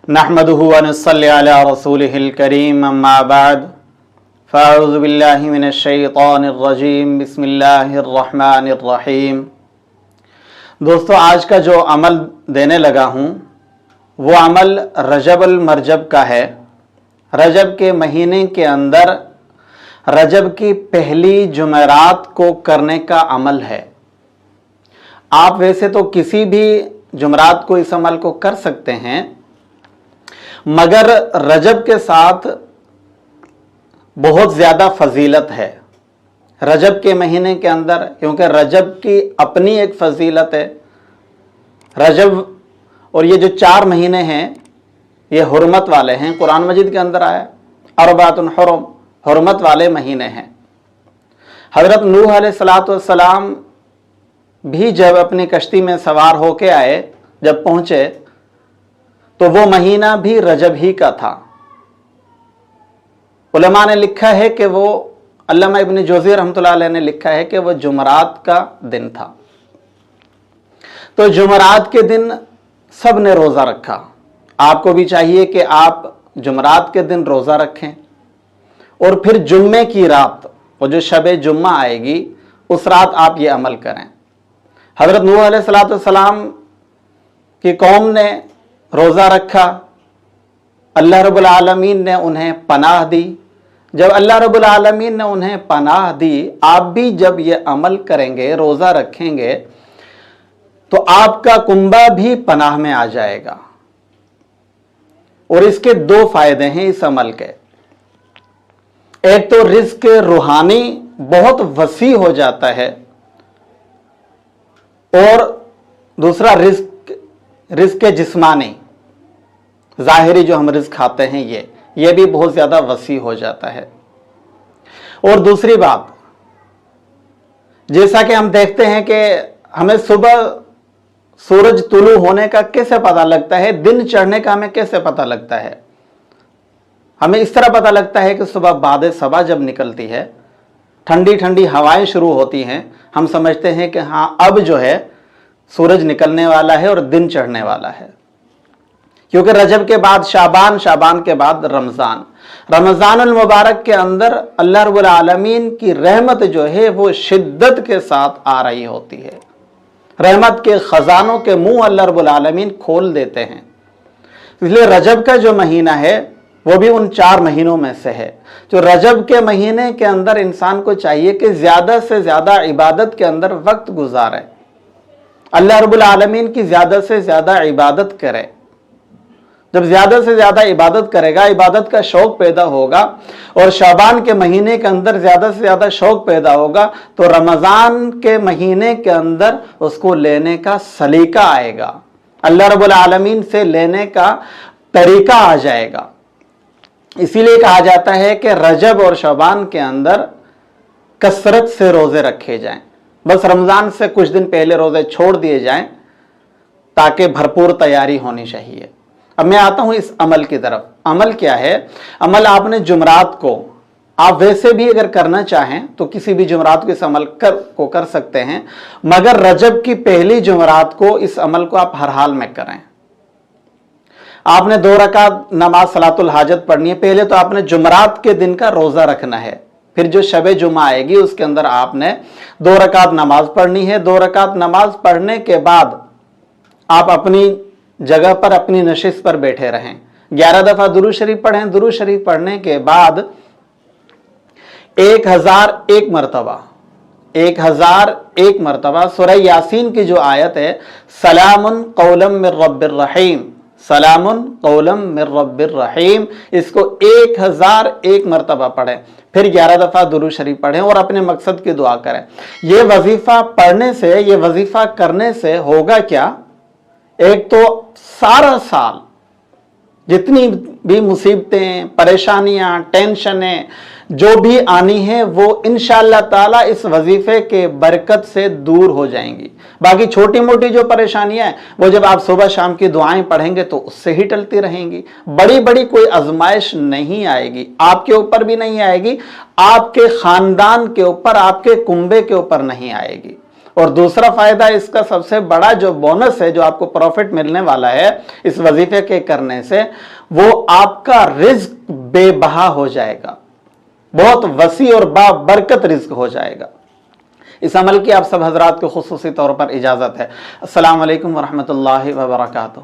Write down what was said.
नहमदुहु व नस्सल्ली अला रसूलिहिल करीम अम्मा बाद फ़अऊज़ु बिल्लाहि मिनश शैतानिर रजीम बिस्मिल्लाहिर रहमानिर रहीम। दोस्तों, आज का जो अमल देने लगा हूँ वो अमल रजबुल मरजब का है। रजब के महीने के अंदर रजब की पहली जुमेरात को करने का अमल है। आप वैसे तो किसी भी जुमेरात को इस अमल को कर सकते हैं, मगर रजब के साथ बहुत ज़्यादा फजीलत है रजब के महीने के अंदर, क्योंकि रजब की अपनी एक फजीलत है। रजब और ये जो 4 महीने हैं ये हुर्मत वाले हैं। कुरान मजीद के अंदर आया अरबातुन हुरुम, हुर्मत वाले महीने हैं। हज़रत नूह अलैहिस्सलातु वस्सलाम भी जब अपनी कश्ती में सवार होके आए, जब पहुंचे तो वो महीना भी रजब ही का था। उलमा ने लिखा है कि वो, अल्लामा इब्न जोज़ी रहमतुल्लाह अलैह ने लिखा है कि वो जुमरात का दिन था। तो जुमरात के दिन सब ने रोज़ा रखा। आपको भी चाहिए कि आप जुमरात के दिन रोज़ा रखें और फिर जुम्मे की रात, वो जो शब जुम्मा आएगी, उस रात आप ये अमल करें। हज़रत नूह अलैहिस्सलाम की कौम ने रोज़ा रखा, अल्लाह रब्बुल आलमीन ने उन्हें पनाह दी। जब अल्लाह रब्बुल आलमीन ने उन्हें पनाह दी, आप भी जब ये अमल करेंगे, रोज़ा रखेंगे, तो आपका कुंबा भी पनाह में आ जाएगा। और इसके 2 फायदे हैं इस अमल के। एक तो रिज़्क रूहानी बहुत वसी हो जाता है, और दूसरा रिज़्क जिस्मानी, ज़ाहिरी जो हम रिज़्क खाते हैं ये भी बहुत ज़्यादा वसी हो जाता है। और दूसरी बात, जैसा कि हम देखते हैं कि हमें सुबह सूरज तुलू होने का कैसे पता लगता है, दिन चढ़ने का हमें कैसे पता लगता है। हमें इस तरह पता लगता है कि सुबह बाद सबा जब निकलती है, ठंडी ठंडी हवाएं शुरू होती हैं, हम समझते हैं कि हाँ, अब जो है सूरज निकलने वाला है और दिन चढ़ने वाला है। क्योंकि रजब के बाद शाबान, शाबान के बाद रमज़ान, रमज़ानुल मुबारक के अंदर अल्लाह रब्बुल आलमीन की रहमत जो है वो शिद्दत के साथ आ रही होती है। रहमत के ख़ज़ानों के मुंह अल्लाह रब्बुल आलमीन खोल देते हैं। इसलिए रजब का जो महीना है वो भी उन 4 महीनों में से है। जो रजब के महीने के अंदर इंसान को चाहिए कि ज़्यादा से ज़्यादा इबादत के अंदर वक्त गुजारे, अल्लाह रब्बुल आलमीन की ज़्यादा से ज़्यादा इबादत करे। जब ज़्यादा से ज़्यादा इबादत करेगा, इबादत का शौक़ पैदा होगा, और शाबान के महीने के अंदर ज़्यादा से ज़्यादा शौक़ पैदा होगा, तो रमज़ान के महीने के अंदर उसको लेने का सलीका आएगा, अल्लाह रब्बुल आलमीन से लेने का तरीका आ जाएगा। इसीलिए कहा जाता है कि रजब और शाबान के अंदर कसरत से रोज़े रखे जाएं। बस रमज़ान से कुछ दिन पहले रोज़े छोड़ दिए जाएं, ताकि भरपूर तैयारी होनी चाहिए। अब मैं आता हूं इस अमल की तरफ। अमल क्या है? अमल आपने जुमरात को, आप वैसे भी अगर करना चाहें तो किसी भी जुमरात को इस अमल को कर सकते हैं, मगर रजब की पहली जुमरात को इस अमल को आप हर हाल में करें। आपने 2 रकात नमाज सलातुल हाजत पढ़नी है। पहले तो आपने जुमरात के दिन का रोज़ा रखना है, फिर जो शब जुमा आएगी उसके अंदर आपने 2 रकात नमाज पढ़नी है। 2 रकात नमाज पढ़ने के बाद आप अपनी जगह पर, अपनी नशिस्त पर बैठे रहें। 11 दफ़ा दुरूद शरीफ पढ़ें। दुरूद शरीफ पढ़ने के बाद 1001 मरतबा सूरह यासीन की जो आयत है, सलामुन कौलम मिर रब्बिर रहीम, सलामुन कौलम मिर रब्बिर रहीम, इसको 1001 मरतबा पढ़ें। फिर 11 दफ़ा दुरूद शरीफ पढ़ें और अपने मकसद की दुआ करें। ये वजीफ़ा पढ़ने से, ये वजीफ़ा करने से होगा क्या? एक तो सारा साल जितनी भी मुसीबतें, परेशानियां, टेंशनें जो भी आनी है, वो इंशाअल्लाह ताला इस वजीफे के बरकत से दूर हो जाएंगी। बाकी छोटी मोटी जो परेशानियां हैं वो जब आप सुबह शाम की दुआएं पढ़ेंगे तो उससे ही टलती रहेंगी। बड़ी बड़ी कोई आजमाइश नहीं आएगी, आपके ऊपर भी नहीं आएगी, आपके खानदान के ऊपर, आपके कुंबे के ऊपर नहीं आएगी। اور دوسرا فائدہ اس کا سب سے بڑا جو بونس ہے، جو آپ کو پروفٹ ملنے والا ہے اس وظیفے کے کرنے سے، وہ آپ کا رزق بے بہا ہو جائے گا، بہت وسیع اور بابرکت رزق ہو جائے گا۔ اس عمل کی آپ سب حضرات کو خصوصی طور پر اجازت ہے۔ السلام علیکم ورحمۃ اللہ وبرکاتہ۔